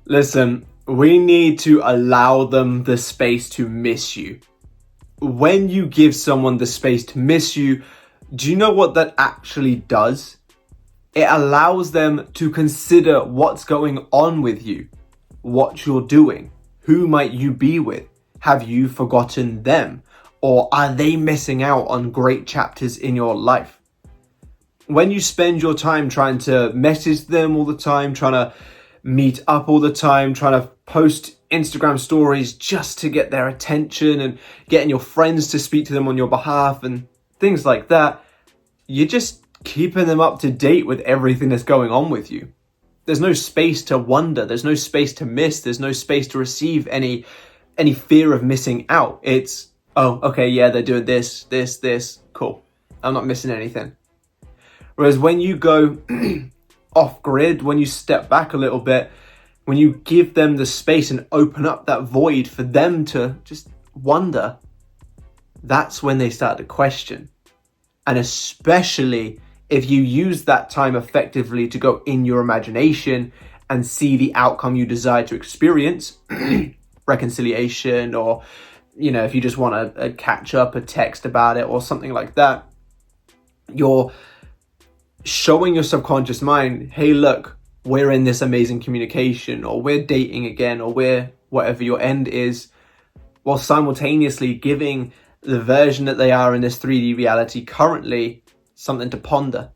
Listen, we need to allow them the space to miss you. When you give someone the space to miss you, do you know what that actually does? It allows them to consider what's going on with you, what you're doing, who might you be with, have you forgotten them, or are they missing out on great chapters in your life? When you spend your time trying to message them all the time, trying to meet up all the time, trying to post Instagram stories just to get their attention and getting your friends to speak to them on your behalf and things like that, you're just keeping them up to date with everything that's going on with you. There's no space to wonder. There's no space to miss. There's no space to receive any fear of missing out. It's, oh, okay, yeah, they're doing this, cool. I'm not missing anything. Whereas when you go off grid, when you step back a little bit, when you give them the space and open up that void for them to just wonder, that's when they start to question. And especially if you use that time effectively to go in your imagination and see the outcome you desire to experience, reconciliation, or, you know, if you just want to catch up, a text about it or something like that, you're showing your subconscious mind, hey, look, we're in this amazing communication, or we're dating again, or we're whatever your end is, while simultaneously giving the version that they are in this 3D reality currently something to ponder.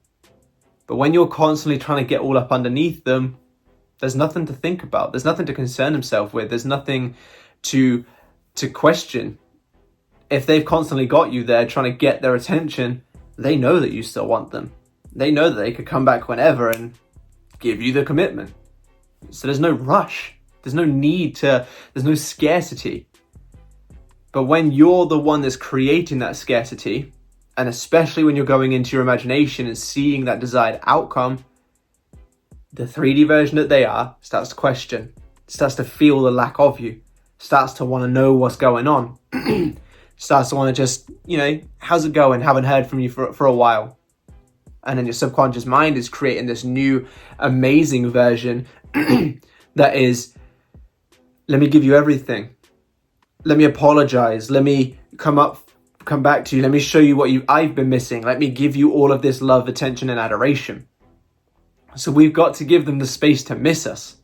But when you're constantly trying to get all up underneath them, there's nothing to think about. There's nothing to concern himself with. There's nothing to question. If they've constantly got you there trying to get their attention, they know that you still want them. They know that they could come back whenever and give you the commitment. So there's no rush. There's no need to, there's no scarcity. But when you're the one that's creating that scarcity, and especially when you're going into your imagination and seeing that desired outcome, the 3D version that they are starts to question, starts to feel the lack of you, starts to want to know what's going on, starts to want to just, you know, how's it going? Haven't heard from you for a while. And then your subconscious mind is creating this new amazing version that is, let me give you everything. Let me apologize. Let me come back to you. Let me show you what I've been missing. Let me give you all of this love, attention, and adoration. So we've got to give them the space to miss us.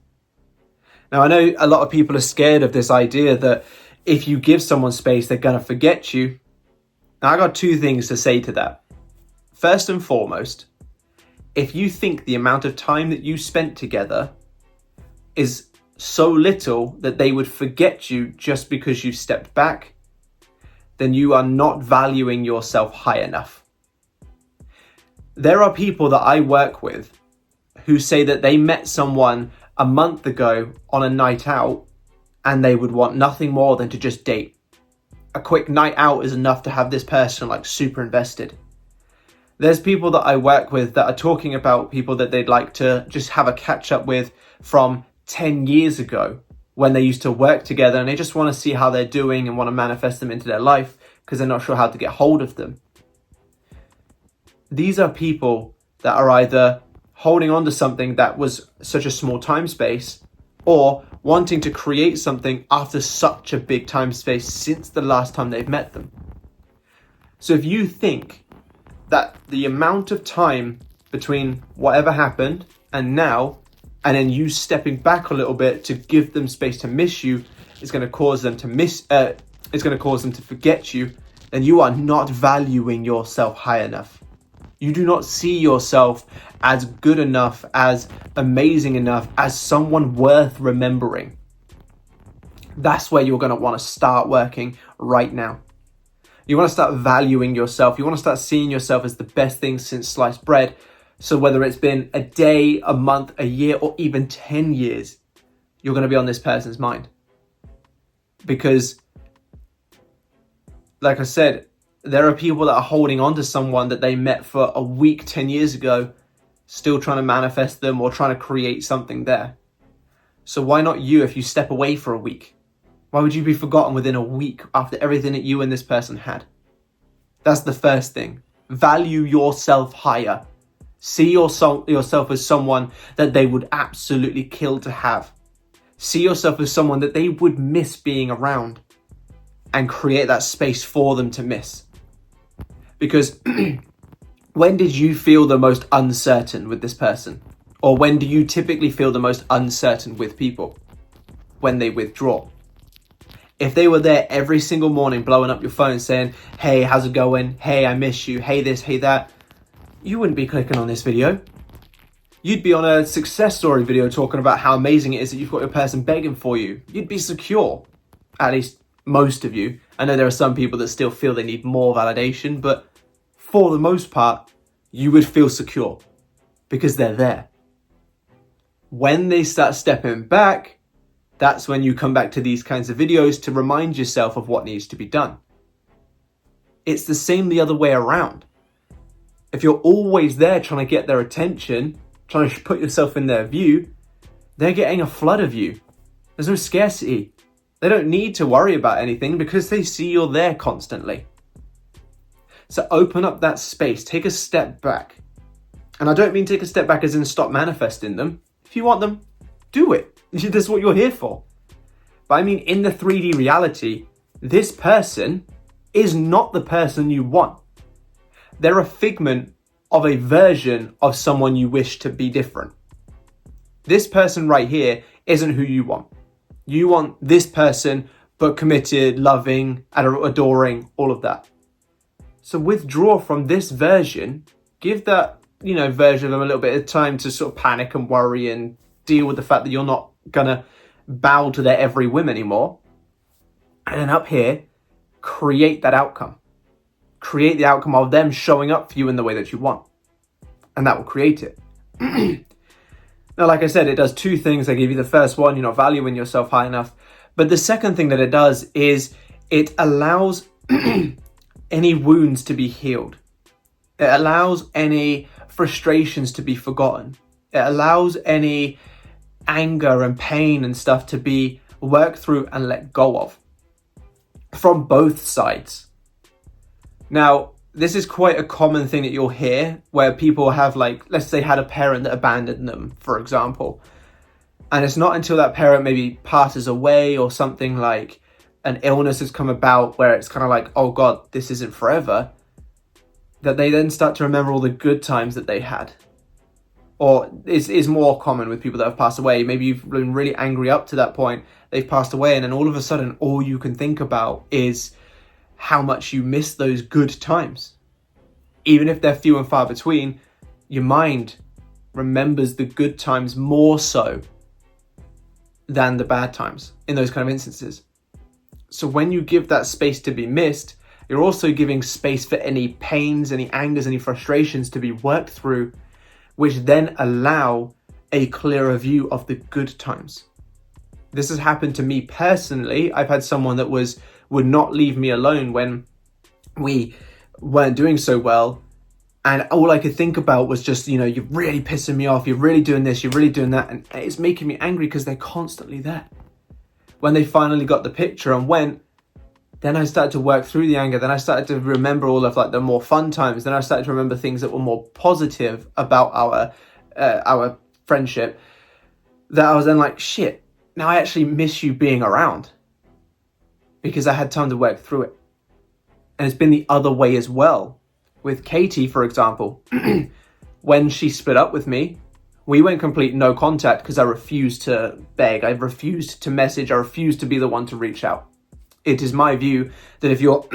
Now, I know a lot of people are scared of this idea that if you give someone space, they're going to forget you. Now, I got two things to say to that. First and foremost, if you think the amount of time that you spent together is so little that they would forget you just because you stepped back, then you are not valuing yourself high enough. There are people that I work with who say that they met someone a month ago on a night out and they would want nothing more than to just date. A quick night out is enough to have this person like super invested. There's people that I work with that are talking about people that they'd like to just have a catch up with from 10 years ago when they used to work together, and they just want to see how they're doing and want to manifest them into their life because they're not sure how to get hold of them. These are people that are either holding on to something that was such a small time space or wanting to create something after such a big time space since the last time they've met them. So if you think that the amount of time between whatever happened and now, and then you stepping back a little bit to give them space to miss you, is going to cause them to forget you, then you are not valuing yourself high enough. You do not see yourself as good enough, as amazing enough, as someone worth remembering. That's where you're going to want to start working right now. You want to start valuing yourself. You want to start seeing yourself as the best thing since sliced bread. So whether it's been a day, a month, a year, or even 10 years, you're going to be on this person's mind. Because, like I said, there are people that are holding on to someone that they met for a week 10 years ago, still trying to manifest them or trying to create something there. So why not you if you step away for a week? Why would you be forgotten within a week after everything that you and this person had? That's the first thing. Value yourself higher. See yourself as someone that they would absolutely kill to have. See yourself as someone that they would miss being around and create that space for them to miss. Because when did you feel the most uncertain with this person? Or when do you typically feel the most uncertain with people? When they withdraw. If they were there every single morning blowing up your phone saying, hey, how's it going? Hey, I miss you. Hey, this, hey, that. You wouldn't be clicking on this video. You'd be on a success story video talking about how amazing it is that you've got your person begging for you. You'd be secure. At least most of you. I know there are some people that still feel they need more validation, but for the most part, you would feel secure because they're there. When they start stepping back, that's when you come back to these kinds of videos to remind yourself of what needs to be done. It's the same the other way around. If you're always there trying to get their attention, trying to put yourself in their view, they're getting a flood of you. There's no scarcity. They don't need to worry about anything because they see you're there constantly. So open up that space, take a step back. And I don't mean take a step back as in stop manifesting them. If you want them, do it. That's what you're here for. But I mean, in the 3D reality, this person is not the person you want. They're a figment of a version of someone you wish to be different. This person right here isn't who you want. You want this person, but committed, loving, adoring, all of that. So withdraw from this version, give that, version of them a little bit of time to sort of panic and worry and deal with the fact that you're not gonna bow to their every whim anymore. And then up here, create that outcome. Create the outcome of them showing up for you in the way that you want. And that will create it. Now, like I said, it does two things. I gave you the first one, you're not valuing yourself high enough. But the second thing that it does is it allows any wounds to be healed. It allows any frustrations to be forgotten. It allows any anger and pain and stuff to be worked through and let go of. From both sides. Now, this is quite a common thing that you'll hear where people have, like, let's say had a parent that abandoned them, for example. And it's not until that parent maybe passes away or something like an illness has come about where it's kind of like, oh God, this isn't forever, that they then start to remember all the good times that they had. Or is more common with people that have passed away. Maybe you've been really angry up to that point, they've passed away, and then all of a sudden, all you can think about is how much you miss those good times. Even if they're few and far between, your mind remembers the good times more so than the bad times in those kind of instances. So when you give that space to be missed, you're also giving space for any pains, any angers, any frustrations to be worked through, which then allow a clearer view of the good times. This has happened to me personally. I've had someone that would not leave me alone when we weren't doing so well. And all I could think about was just, you're really pissing me off. You're really doing this. You're really doing that. And it's making me angry because they're constantly there. When they finally got the picture and went, then I started to work through the anger. Then I started to remember all of the more fun times. Then I started to remember things that were more positive about our friendship. That I was then like, shit, now I actually miss you being around. Because I had time to work through it. And it's been the other way as well. With Katie, for example, when she split up with me, we went complete no contact because I refused to beg. I refused to message. I refused to be the one to reach out. It is my view that if you're,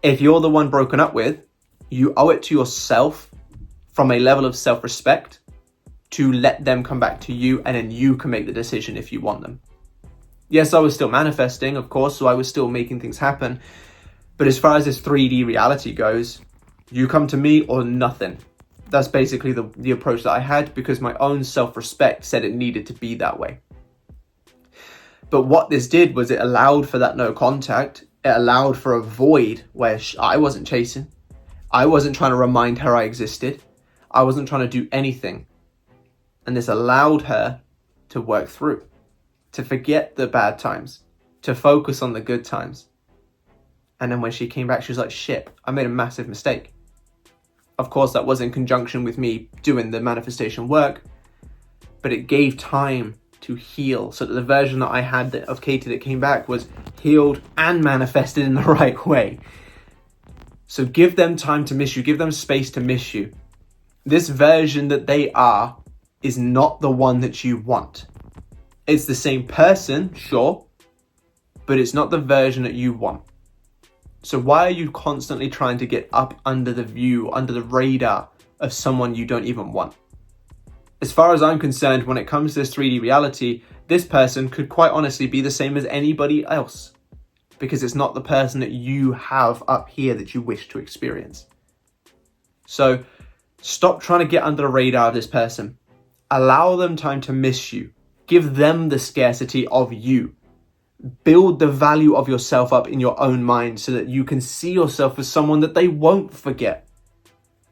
if you're the one broken up with, you owe it to yourself from a level of self-respect to let them come back to you, and then you can make the decision if you want them. Yes, I was still manifesting, of course, so I was still making things happen. But as far as this 3D reality goes, you come to me or nothing. That's basically the approach that I had because my own self-respect said it needed to be that way. But what this did was it allowed for that no contact. It allowed for a void where I wasn't chasing. I wasn't trying to remind her I existed. I wasn't trying to do anything. And this allowed her to work through, to forget the bad times, to focus on the good times. And then when she came back, she was like, shit, I made a massive mistake. Of course, that was in conjunction with me doing the manifestation work, but it gave time to heal, so that the version that I had of Katie that came back was healed and manifested in the right way. So give them time to miss you. Give them space to miss you. This version that they are is not the one that you want. It's the same person, sure, but it's not the version that you want. So why are you constantly trying to get up under the view, under the radar of someone you don't even want? As far as I'm concerned, when it comes to this 3D reality, this person could quite honestly be the same as anybody else, because it's not the person that you have up here that you wish to experience. So stop trying to get under the radar of this person. Allow them time to miss you. Give them the scarcity of you. Build the value of yourself up in your own mind so that you can see yourself as someone that they won't forget.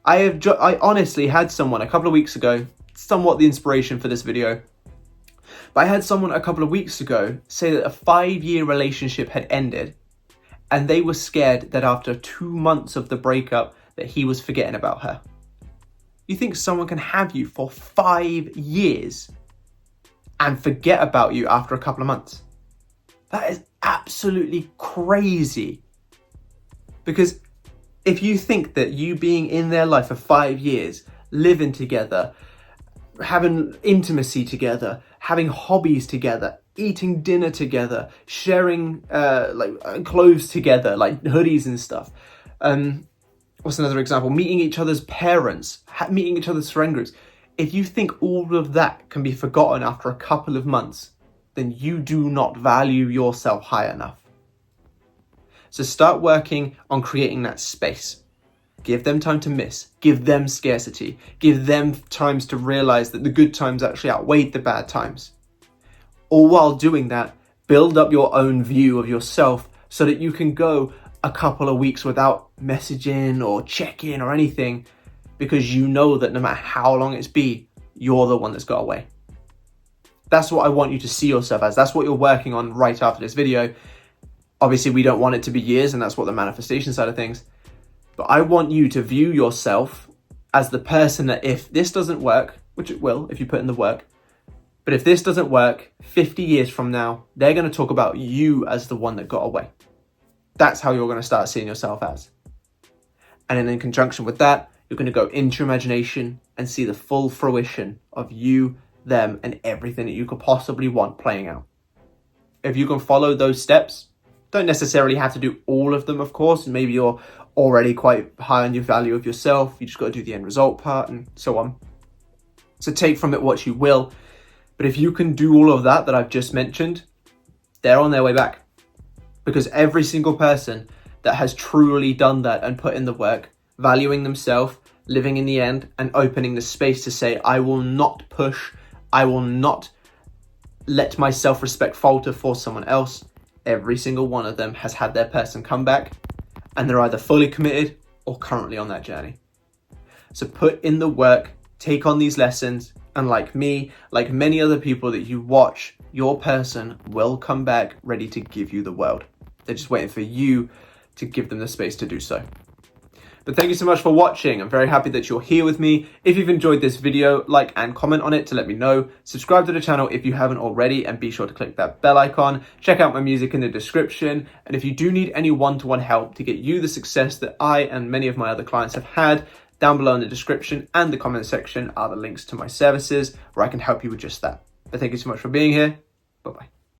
I honestly had someone a couple of weeks ago, somewhat the inspiration for this video, but I had someone a couple of weeks ago say that a 5-year relationship had ended and they were scared that after 2 months of the breakup that he was forgetting about her. You think someone can have you for 5 years and forget about you after a couple of months? That is absolutely crazy. Because if you think that you being in their life for 5 years, living together, having intimacy together, having hobbies together, eating dinner together, sharing clothes together, like hoodies and stuff. What's another example? Meeting each other's parents, meeting each other's friend groups. If you think all of that can be forgotten after a couple of months, then you do not value yourself high enough. So start working on creating that space. Give them time to miss. Give them scarcity. Give them times to realize that the good times actually outweighed the bad times. All while doing that, build up your own view of yourself so that you can go a couple of weeks without messaging or checking or anything, because you know that no matter how long it's been, you're the one that's got away. That's what I want you to see yourself as. That's what you're working on right after this video. Obviously, we don't want it to be years, and that's what the manifestation side of things. But I want you to view yourself as the person that if this doesn't work, which it will if you put in the work, but if this doesn't work, 50 years from now, they're going to talk about you as the one that got away. That's how you're going to start seeing yourself as. And then in conjunction with that, you're going to go into your imagination and see the full fruition of you, them, and everything that you could possibly want playing out. If you can follow those steps, don't necessarily have to do all of them, of course. Maybe you're already quite high on your value of yourself. You just got to do the end result part and so on. So take from it what you will. But if you can do all of that I've just mentioned, they're on their way back. Because every single person that has truly done that and put in the work, valuing themselves, living in the end, and opening the space to say, I will not push, I will not let my self-respect falter for someone else. Every single one of them has had their person come back, and they're either fully committed or currently on that journey. So put in the work, take on these lessons, and like me, like many other people that you watch, your person will come back ready to give you the world. They're just waiting for you to give them the space to do so. But thank you so much for watching. I'm very happy that you're here with me. If you've enjoyed this video, like and comment on it to let me know. Subscribe to the channel if you haven't already, and be sure to click that bell icon. Check out my music in the description. And if you do need any one-to-one help to get you the success that I and many of my other clients have had, down below in the description and the comment section are the links to my services where I can help you with just that. But thank you so much for being here. Bye-bye.